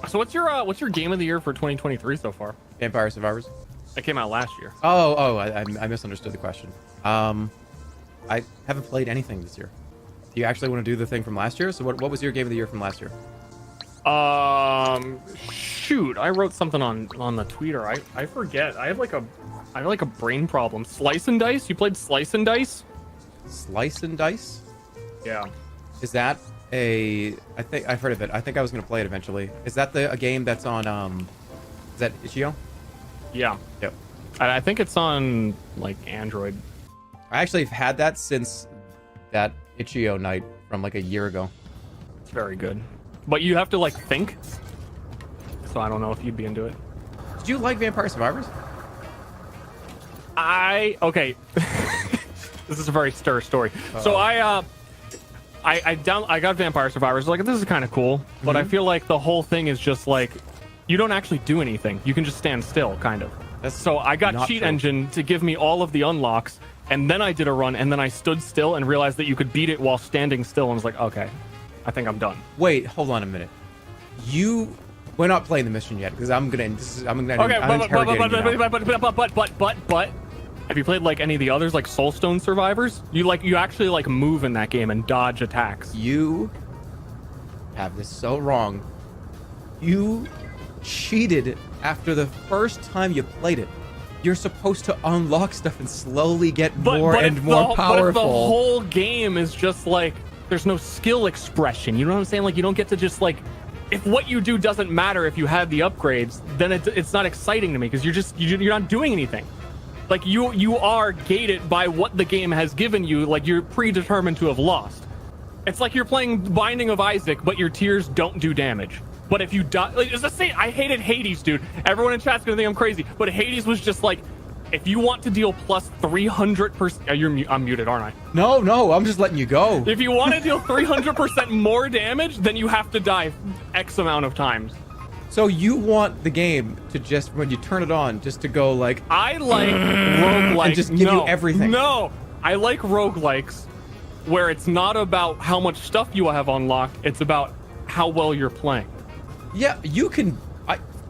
So what's your game of the year for 2023 so far? Vampire Survivors. It came out last year. I misunderstood the question. I haven't played anything this year. Do you actually want to do the thing from last year? So what was your game of the year from last year? Shoot, I wrote something on the Twitter. I forget. I have like a brain problem. Slice and Dice? You played Slice and Dice? Slice and Dice? Yeah. Is that I think I've heard of it. I think I was gonna play it eventually. Is that a game that's on is that Itch.io? Yeah. Yep. I think it's on like Android. I actually have had that since that Itch.io night from like a year ago. It's very good. But you have to like think. So I don't know if you'd be into it. Did you like Vampire Survivors? Okay. This is a very stir story. So I got Vampire Survivors. Like, this is kind of cool, but I feel like the whole thing is just like you don't actually do anything. You can just stand still, kind of. So I got Cheat Engine to give me all of the unlocks, and then I did a run, and then I stood still and realized that you could beat it while standing still, and was like, okay, I think I'm done. Wait, hold on a minute. We're not playing the mission yet because I'm gonna. Okay, but have you played like any of the others, like Soulstone Survivors? You actually like move in that game and dodge attacks. You have this so wrong. You cheated after the first time you played it. You're supposed to unlock stuff and slowly get more and more powerful. But if the whole game is just like there's no skill expression, you know what I'm saying? Like you don't get to just like, if what you do doesn't matter if you have the upgrades, then it's not exciting to me because you're not doing anything. Like you are gated by what the game has given you. Like you're predetermined to have lost. It's like you're playing Binding of Isaac, but your tears don't do damage. But if you die, like, it's the same. I hated Hades, dude. Everyone in chat's gonna think I'm crazy, but Hades was just like, if you want to deal plus 300%, I'm muted, aren't I? No, I'm just letting you go. If you want to deal 300% more damage, then you have to die X amount of times. So you want the game to just, when you turn it on, just to go like... I like roguelikes. And just give you everything. No, I like roguelikes where it's not about how much stuff you have unlocked, it's about how well you're playing. Yeah, you can...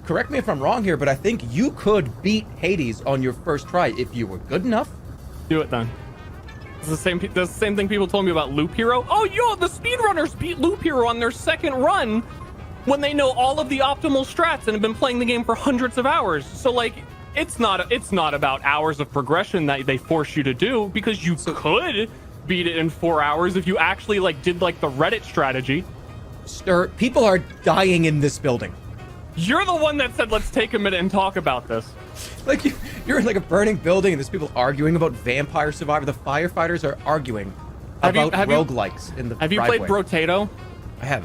correct me if I'm wrong here, but I think you could beat Hades on your first try if you were good enough. Do it then. It's the same thing people told me about Loop Hero. Oh, the speedrunners beat Loop Hero on their second run when they know all of the optimal strats and have been playing the game for hundreds of hours. So like, it's not about hours of progression that they force you to do, because you could beat it in 4 hours if you actually like did like the Reddit strategy. Stir, people are dying in this building. You're the one that said, let's take a minute and talk about this. Like, you're in like a burning building and there's people arguing about Vampire Survivor. The firefighters are arguing about roguelikes in the Have you played Brotato? I have.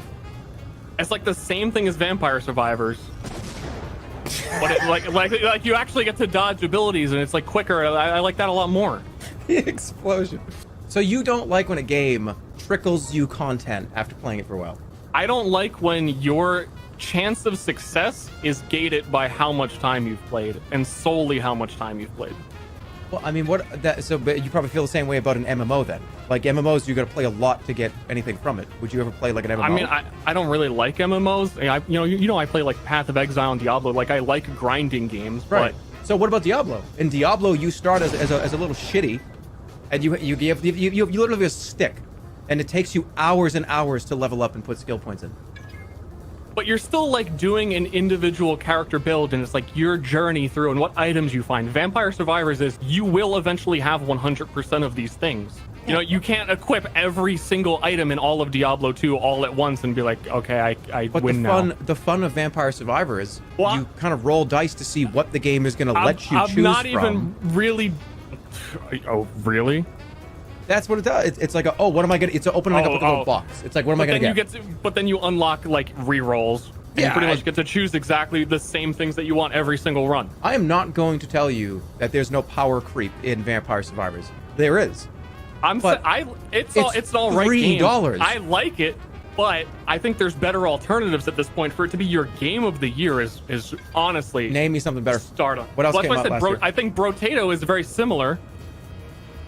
It's like the same thing as Vampire Survivors. But it, like you actually get to dodge abilities and it's like quicker. I like that a lot more. The explosion. So you don't like when a game trickles you content after playing it for a while? I don't like when your chance of success is gated by how much time you've played and solely how much time you've played. Well, I mean, but you probably feel the same way about an MMO then. Like MMOs, you got to play a lot to get anything from it. Would you ever play like an MMO? I mean, I don't really like MMOs. I play like Path of Exile and Diablo. Like I like grinding games, right? But... So what about Diablo? In Diablo, you start as a little shitty, and you literally have a stick, and it takes you hours and hours to level up and put skill points in. But you're still like doing an individual character build, and it's like your journey through and what items you find. Vampire Survivors is you will eventually have 100% of these things. You know, you can't equip every single item in all of Diablo 2 all at once and be like, okay, I win now. But the fun of Vampire Survivor is you kind of roll dice to see what the game is going to let you choose from. I'm not even really... Oh, really? That's what it does. It's like, what am I gonna? It's opening up a little box. It's like, what am I gonna get? But then you unlock like re-rolls. And you pretty much get to choose exactly the same things that you want every single run. I am not going to tell you that there's no power creep in Vampire Survivors. There is. It's all right. $3. I like it, but I think there's better alternatives at this point. For it to be your game of the year is honestly. Name me something better. Stardom. What else came out last year? I think Brotato is very similar.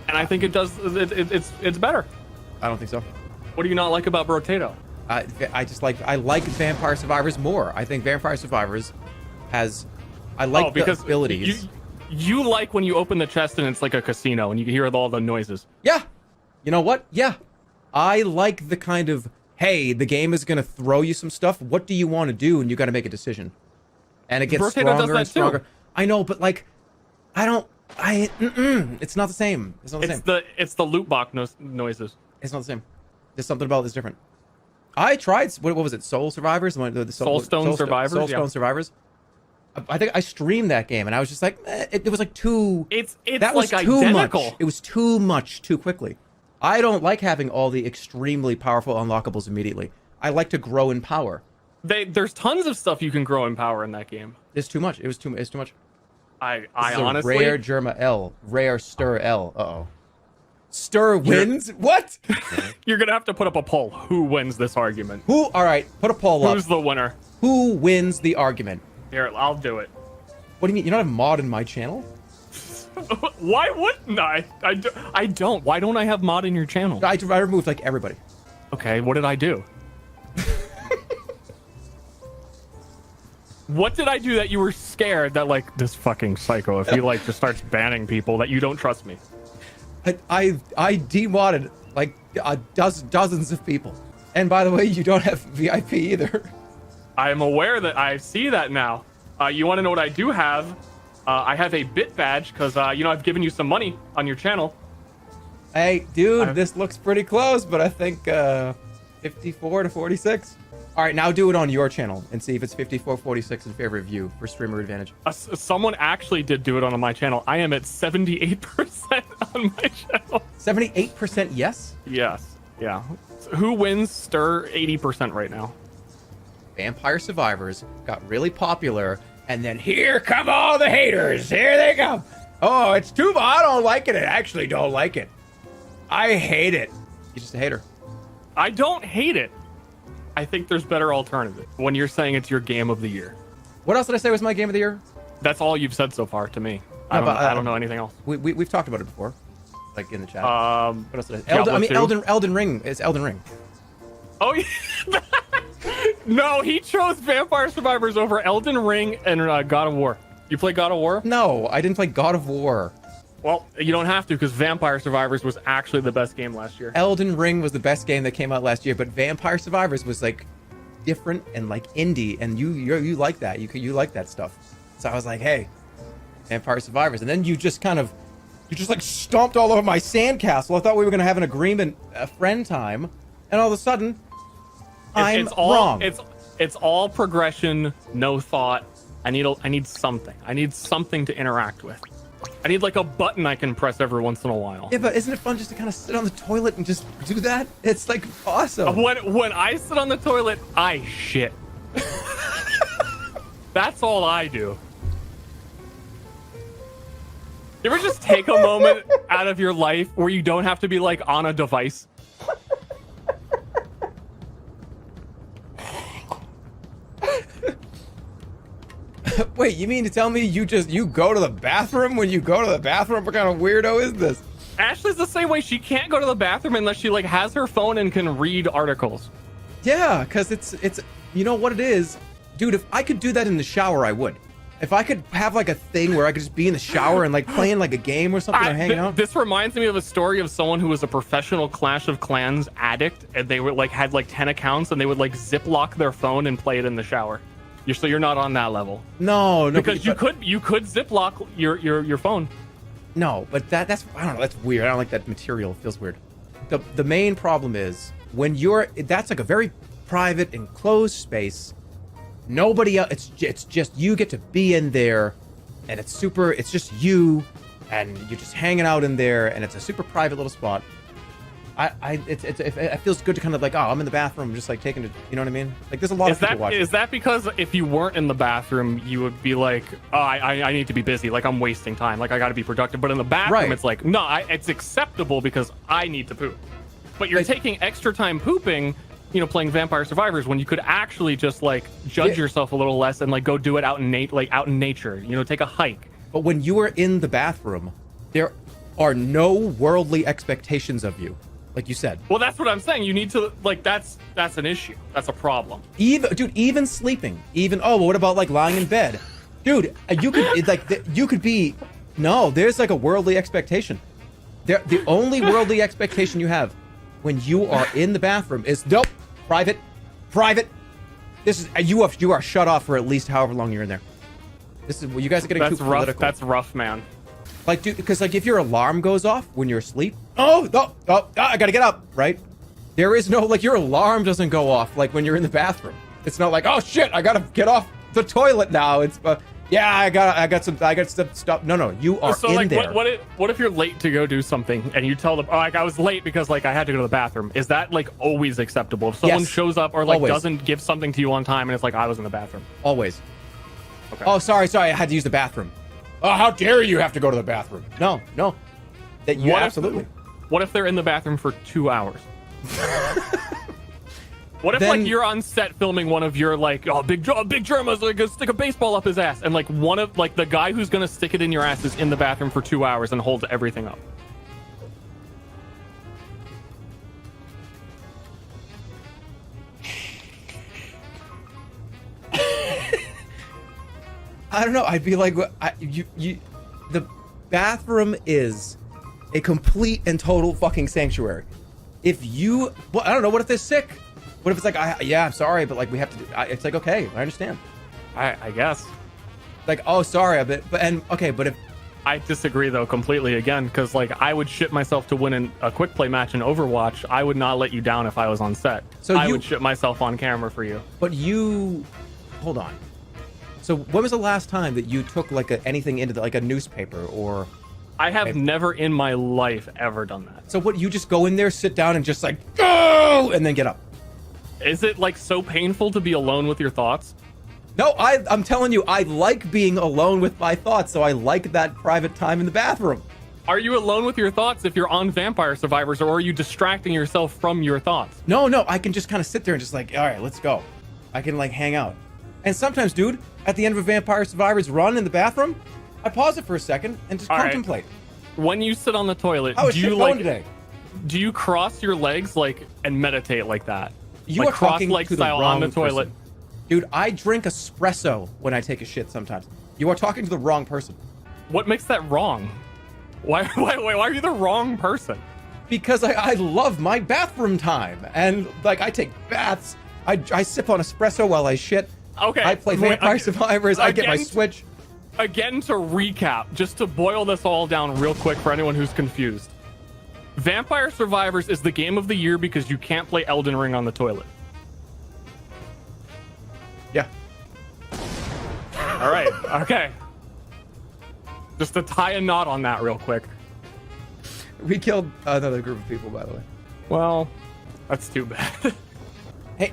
And I think it's better. I don't think so. What do you not like about Brotato? I just I like Vampire Survivors more. I think Vampire Survivors has, I like the abilities. You like when you open the chest and it's like a casino and you can hear all the noises. Yeah. You know what? Yeah. I like the kind of, hey, the game is going to throw you some stuff. What do you want to do? And you got to make a decision. And it gets stronger and stronger. Too. I know, but like, it's not the same. It's not the same. It's the loot box noises. It's not the same. There's something about this different. I tried, what was it? Soul Survivors? The Soulstone Survivors? Soulstone Survivors. I think I streamed that game and I was just like, it was like too... That was like too identical. Much. It was too much too quickly. I don't like having all the extremely powerful unlockables immediately. I like to grow in power. There's tons of stuff you can grow in power in that game. It's too much. It's too much. I honestly... Rare jerma L. Rare ster L. Uh-oh. Ster wins? What? You're going to have to put up a poll. Who wins this argument? All right, put a poll up. Who's the winner? Who wins the argument? Here, I'll do it. What do you mean? You're not a mod in my channel? Why wouldn't I? I don't. Why don't I have mod in your channel? I removed like everybody. Okay, what did I do? What did I do that you were scared that like this fucking psycho, if he like just starts banning people, that you don't trust me? I demodded like dozens of people. And by the way, you don't have VIP either. I'm aware that I see that now. You want to know what I do have? I have a bit badge because, I've given you some money on your channel. Hey, dude, this looks pretty close, but I think 54 to 46. All right, now do it on your channel and see if it's 54-46 in favor of you for streamer advantage. Someone actually did do it on my channel. I am at 78% on my channel. 78% yes? Yes. Yeah. Who wins Stir 80% right now? Vampire Survivors got really popular, and then here come all the haters. Here they come. Oh, it's too much. I don't like it. I actually don't like it. I hate it. You're just a hater. I don't hate it. I think there's better alternatives when you're saying it's your game of the year. What else did I say was my game of the year? That's all you've said so far to me. I don't know anything else. We've talked about it before, like in the chat. What else did I say? Elden Ring. It's Elden Ring. Oh, yeah. No, he chose Vampire Survivors over Elden Ring and God of War. You play God of War? No, I didn't play God of War. Well, you don't have to because Vampire Survivors was actually the best game last year. Elden Ring was the best game that came out last year, but Vampire Survivors was like different and like indie, and you like that. You like that stuff. So I was like, hey, Vampire Survivors, and then you just like stomped all over my sandcastle. I thought we were gonna have an agreement, a friend time, and all of a sudden, I'm wrong. It's all progression, no thought. I need something. I need something to interact with. I need like a button I can press every once in a while. Yeah, but isn't it fun just to kind of sit on the toilet and just do that? It's like awesome. When I sit on the toilet, I shit. That's all I do. You ever just take a moment out of your life where you don't have to be like on a device? Wait, you mean to tell me you go to the bathroom when you go to the bathroom? What kind of weirdo is this? Ashley's the same way. She can't go to the bathroom unless she like has her phone and can read articles. Yeah, because it's you know what it is? Dude, if I could do that in the shower, I would. If I could have like a thing where I could just be in the shower and like playing like a game or something or hanging out. This reminds me of a story of someone who was a professional Clash of Clans addict, and they were like had like 10 accounts, and they would like ziplock their phone and play it in the shower. So you're not on that level. No, because you could ziplock your phone. No, but that's I don't know. That's weird. I don't like that material. It feels weird. The main problem is when that's like a very private enclosed space. Nobody else. It's just you get to be in there, and it's just you, and you're just hanging out in there, and it's a super private little spot. It feels good to kind of like, oh, I'm in the bathroom, just like taking it. You know what I mean? Like there's a lot of people watching. Is that because if you weren't in the bathroom, you would be like, oh, I need to be busy, like I'm wasting time, like I got to be productive. But in the bathroom, It's like, no, it's acceptable because I need to poop. But you're taking extra time pooping, playing Vampire Survivors when you could actually just like judge yourself a little less and like go do it out in nature. Take a hike. But when you are in the bathroom, there are no worldly expectations of you. like you said. Well, that's what I'm saying. You need to like that's an issue. That's a problem. Even sleeping, well, what about like lying in bed, dude? You could be. No, there's like a worldly expectation. The only worldly expectation you have when you are in the bathroom is nope, private. This is you are shut off for at least however long you're in there. This is you guys are getting too political. That's rough, man. Like, dude, because like if your alarm goes off when you're asleep, I gotta get up, right? There is no like your alarm doesn't go off like when you're in the bathroom. It's not like, oh shit, I gotta get off the toilet now. It's I got some stuff. No, you are so, in like, there. What if you're late to go do something and you tell them, oh, like I was late because like I had to go to the bathroom? Is that like always acceptable? If someone shows up or like doesn't give something to you on time and it's like I was in the bathroom? Always. Okay. Oh, sorry, I had to use the bathroom. Oh, how dare you have to go to the bathroom? No. That you absolutely. What if they're in the bathroom for 2 hours? What if like you're on set filming one of your like big jerma's like gonna stick a baseball up his ass, and like one of like the guy who's gonna stick it in your ass is in the bathroom for 2 hours and holds everything up? I don't know. I'd be like, the bathroom is a complete and total fucking sanctuary. If you, well, I don't know. What if they're sick? What if it's like, I'm sorry, but like we have to do. It's like, okay, I understand. I guess. Like, oh, sorry, but if I disagree though completely again, because like I would shit myself to win a quick play match in Overwatch. I would not let you down if I was on set. So I would shit myself on camera for you. But hold on. So when was the last time that you took like anything into like a newspaper or? I have never in my life ever done that. So what? You just go in there, sit down, and just like go, and then get up. Is it like so painful to be alone with your thoughts? No, I'm telling you, I like being alone with my thoughts, so I like that private time in the bathroom. Are you alone with your thoughts if you're on Vampire Survivors, or are you distracting yourself from your thoughts? No, I can just kind of sit there and just like, all right, let's go. I can like hang out. And sometimes, dude, at the end of a Vampire Survivors run in the bathroom, I pause it for a second and just contemplate. Right. When you sit on the toilet, how is shit going today? Do you cross your legs like and meditate like that? You like are talking cross-leg to the style wrong on the toilet. person. Dude, I drink espresso when I take a shit sometimes. You are talking to the wrong person. What makes that wrong? Why are you the wrong person? Because I love my bathroom time. And like I take baths. I sip on espresso while I shit. Okay. I play Vampire Survivors. I get my Switch. Again, to recap, just to boil this all down real quick for anyone who's confused. Vampire Survivors is the game of the year because you can't play Elden Ring on the toilet. Yeah. All right. Okay. Just to tie a knot on that real quick. We killed another group of people, by the way. Well, that's too bad. Hey,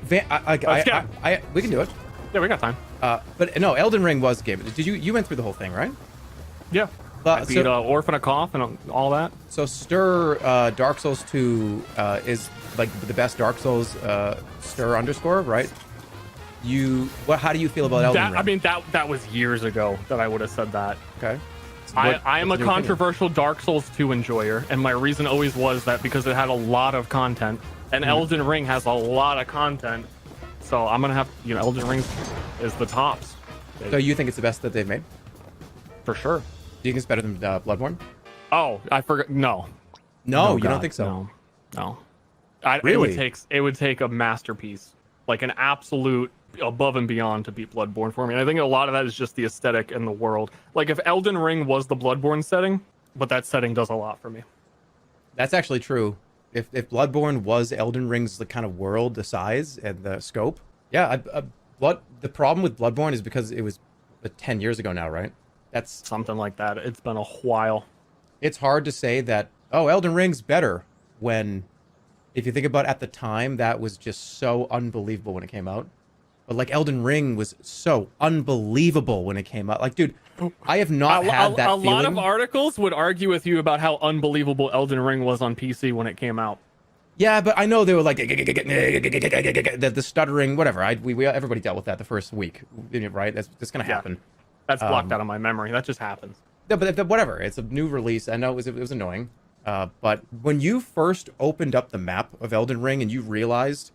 we can do it. Yeah, we got time. But no, Elden Ring was the game. Did you went through the whole thing, right? Yeah. I beat Orphan of Cough and all that. So Ster Dark Souls 2 is like the best Dark Souls Ster underscore, right? How do you feel about Elden Ring? I mean, that was years ago that I would have said that. Okay. So I am a controversial Dark Souls 2 enjoyer, and my reason always was that because it had a lot of content, and Elden Ring has a lot of content, so I'm gonna have Elden Ring is the tops. So you think it's the best that they've made? For sure. Do you think it's better than Bloodborne? Oh, I forgot. No, you don't think so? No. Really? It would take a masterpiece, like an absolute above and beyond, to beat Bloodborne for me. And I think a lot of that is just the aesthetic and the world. Like if Elden Ring was the Bloodborne setting, but that setting does a lot for me. That's actually true. If Bloodborne was Elden Ring's the kind of world, the size and the scope, yeah. The problem with Bloodborne is because it was 10 years ago now, right? That's something like that. It's been a while. It's hard to say that, Elden Ring's better when, if you think about at the time, that was just so unbelievable when it came out. But like Elden Ring was so unbelievable when it came out. Like, dude, I have not had that feeling. A lot of articles would argue with you about how unbelievable Elden Ring was on PC when it came out. Yeah, but I know they were like the stuttering, whatever. Everybody dealt with that the first week, right? That's gonna happen. That's blocked out of my memory. That just happens. Yeah, but whatever. It's a new release. I know it was annoying. But when you first opened up the map of Elden Ring and you realized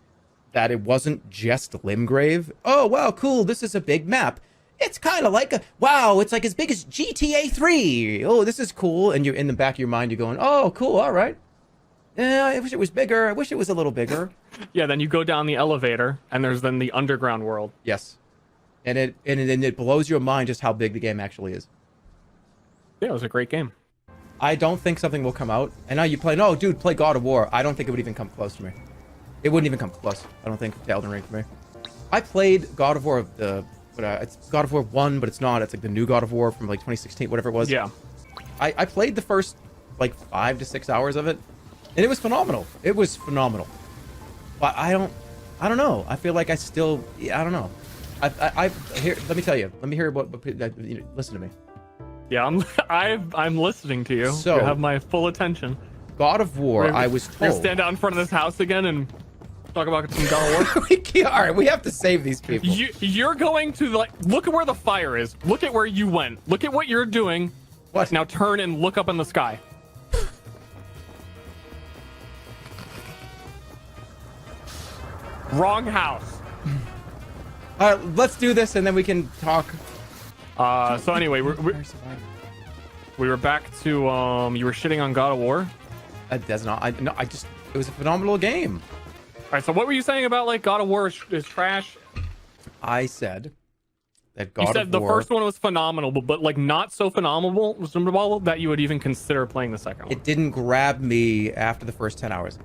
that it wasn't just Limgrave, oh, wow, cool, this is a big map. It's kind of like wow, it's like as big as GTA 3. Oh, this is cool. And you're in the back of your mind, you're going, oh, cool, all right. Yeah, I wish it was bigger. I wish it was a little bigger. Yeah, then you go down the elevator, and there's then the underground world. Yes. And it blows your mind just how big the game actually is. Yeah, it was a great game. I don't think something will come out. And now you play, no, dude, play God of War. I don't think it would even come close to me. It wouldn't even come close. I don't think to Elden Ring for me. I played God of War, it's God of War 1, but it's not. It's like the new God of War from like 2016, whatever it was. Yeah. I played the first like 5 to 6 hours of it, and it was phenomenal. It was phenomenal. But I don't know. I feel like I don't know. Here, let me tell you. Let me hear listen to me. Yeah, I'm listening to you. So, you have my full attention. God of War, I was told. We're gonna stand out in front of this house again and talk about some God of War. All right, we have to save these people. You're going to look at where the fire is. Look at where you went. Look at what you're doing. What? Now turn and look up in the sky. Wrong house. All right, let's do this and then we can talk. So anyway, we were back to you were shitting on God of War. That's not. It was a phenomenal game. All right, so what were you saying about like God of War is trash? I said that God of War. You said the first one was phenomenal, but like not so phenomenal that you would even consider playing the second one. It didn't grab me after the first 10 hours.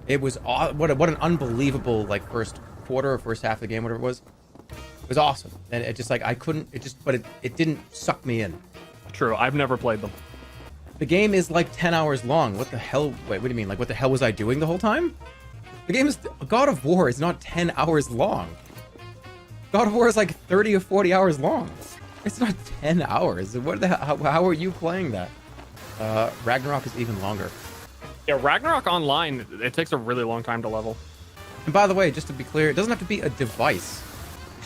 It was what an unbelievable like first quarter or first half of the game, whatever it was. It was awesome, and it just like I couldn't. It didn't suck me in. True, I've never played them. The game is like 10 hours long. What the hell? Wait, what do you mean? Like what the hell was I doing the whole time? The game is God of War is not 10 hours long. God of War is like 30 or 40 hours long. It's not 10 hours. What the hell? How are you playing that? Ragnarok is even longer. Yeah, Ragnarok Online, it takes a really long time to level. And by the way, just to be clear, it doesn't have to be a device.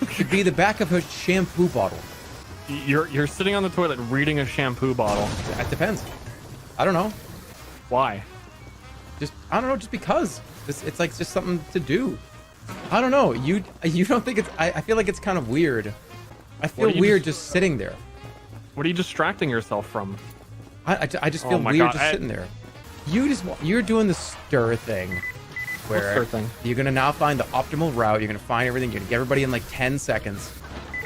It could be the back of a shampoo bottle. You're sitting on the toilet reading a shampoo bottle. It depends. I don't know. Why? I don't know. Just because. It's like just something to do. I don't know. You don't think it's? I feel like it's kind of weird. I feel weird just sitting there. What are you distracting yourself from? I just feel weird just sitting there. You're doing the stir thing. Where you're gonna now find the optimal route. You're gonna find everything. You're gonna get everybody in like 10 seconds.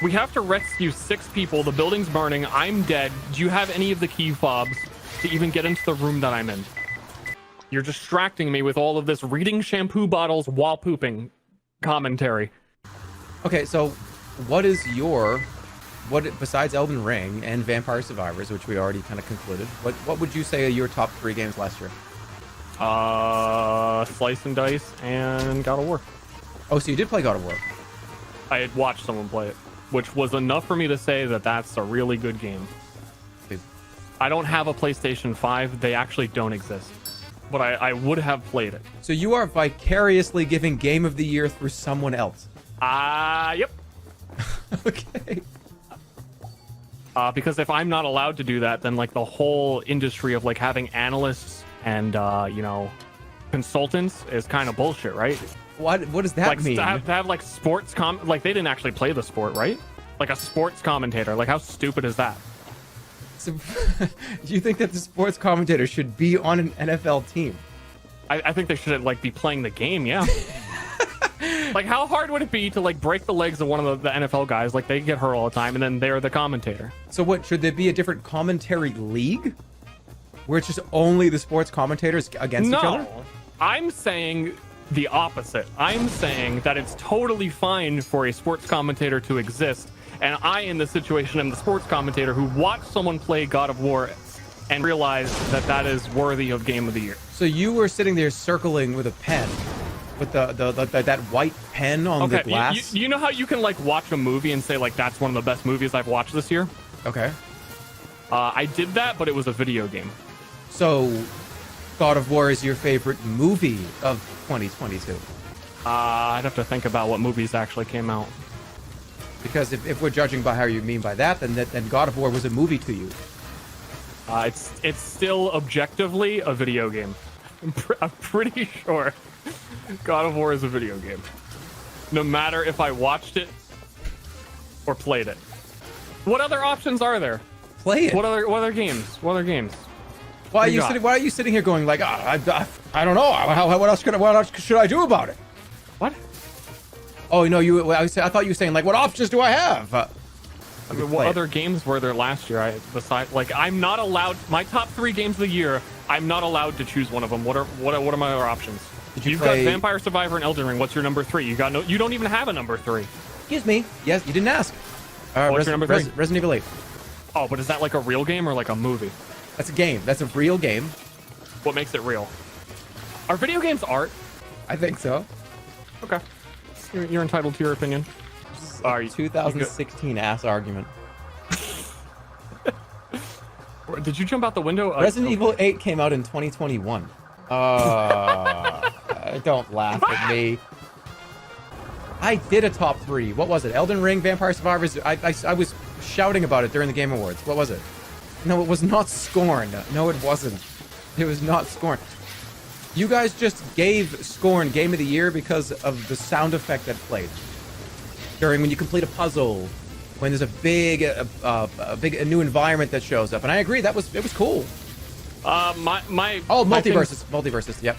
We have to rescue 6 people. The building's burning. I'm dead. Do you have any of the key fobs to even get into the room that I'm in? You're distracting me with all of this reading shampoo bottles while pooping commentary. Okay, so what besides Elden Ring and Vampire Survivors, which we already kind of concluded, what would you say are your top 3 games last year? Slice and Dice and God of War. Oh, so you did play God of War? I had watched someone play it, which was enough for me to say that that's a really good game. Please. I don't have a PlayStation 5. They actually don't exist. But I would have played it. So you are vicariously giving Game of the Year through someone else? Yep. Okay. Because if I'm not allowed to do that, then like the whole industry of like having analysts and consultants is kind of bullshit, right? What does that mean? To have like sports like they didn't actually play the sport, right? Like a sports commentator. Like how stupid is that? So, do you think that the sports commentator should be on an NFL team? I think they should like be playing the game, yeah. Like how hard would it be to like break the legs of one of the NFL guys? Like they get hurt all the time and then they're the commentator. So what, should there be a different commentary league? Where it's just only the sports commentators against each other? No, I'm saying the opposite. I'm saying that it's totally fine for a sports commentator to exist. And I, in this situation, am the sports commentator who watched someone play God of War and realized that that is worthy of Game of the Year. So you were sitting there circling with a pen, with that white pen on the glass? You know how you can like watch a movie and say like that's one of the best movies I've watched this year? Okay. I did that, but it was a video game. So God of War is your favorite movie of 2022? I'd have to think about what movies actually came out. Because if we're judging by how you mean by that, then God of War was a movie to you. It's still objectively a video game. I'm pretty sure God of War is a video game. No matter if I watched it or played it. What other options are there? Play it. What other games? What other games? Why are you sitting here going like, I don't know. What else should I do about it? What? Oh no, I thought you were saying like, what options do I have? I mean, what other games were there last year? I'm not allowed. My top 3 games of the year, I'm not allowed to choose one of them. What are my other options? You've got Vampire Survivor and Elden Ring. What's your number 3? You don't even have a number 3. Excuse me. Yes, you didn't ask. What's your number 3? Resident Evil 8. Oh, but is that like a real game or like a movie? That's a game. That's a real game. What makes it real? Are video games art? I think so. Okay. You're entitled to your opinion. 2016 ass argument. Did you jump out the window? Resident Evil 8 came out in 2021. Don't laugh at me. I did a top 3. What was it? Elden Ring, Vampire Survivors. I was shouting about it during the Game Awards. What was it? No, it was not Scorn. No, it wasn't. It was not Scorn. You guys just gave Scorn Game of the Year because of the sound effect that played during when you complete a puzzle, when there's a big new environment that shows up. And I agree, it was cool. Multiverses. Yep,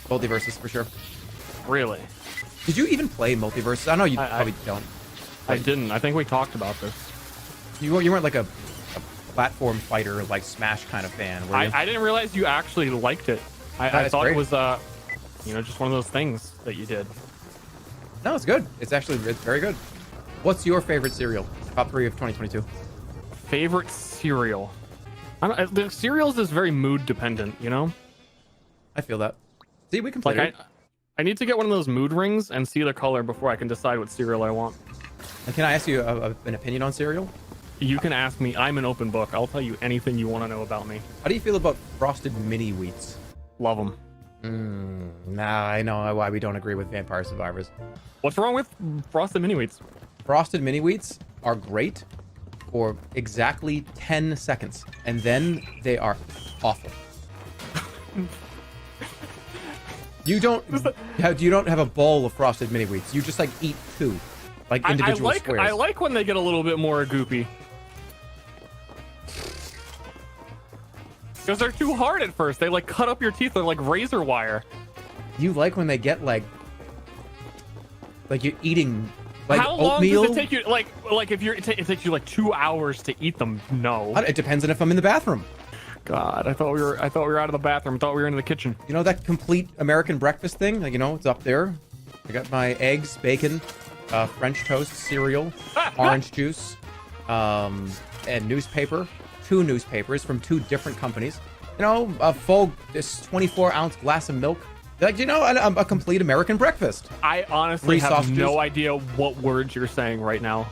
Multiverses for sure. Really? Did you even play Multiverses? I know you probably don't. I didn't. I think we talked about this. You weren't like a platform fighter like Smash kind of fan, were you? I didn't realize you actually liked it. I thought it was just one of those things that you did. No, it's good. It's very good. What's your favorite cereal? Top 3 of 2022. Favorite cereal? The cereals is very mood dependent, you know? I feel that. See, we can play it. I need to get one of those mood rings and see the color before I can decide what cereal I want. And can I ask you an opinion on cereal? You can ask me. I'm an open book. I'll tell you anything you want to know about me. How do you feel about Frosted Mini Wheats? Love them. Nah, I know why we don't agree with Vampire Survivors. What's wrong with Frosted Mini Wheats? Frosted Mini Wheats are great for exactly 10 seconds, and then they are awful. You don't have a bowl of Frosted Mini Wheats. You just like eat 2, like individual squares. I like when they get a little bit more goopy. Because they're too hard at first. They like cut up your teeth. They're like razor wire. You like when they get like you're eating like how long oatmeal? Does it take you? Like if you're, it takes you like 2 hours to eat them. No. It depends on if I'm in the bathroom. God, I thought we were out of the bathroom. I thought we were in the kitchen. You know that complete American breakfast thing? Like, it's up there. I got my eggs, bacon, French toast, cereal, orange juice, and newspaper. 2 newspapers from 2 different companies. A full 24-ounce glass of milk. Like, a complete American breakfast. I honestly have no idea what words you're saying right now.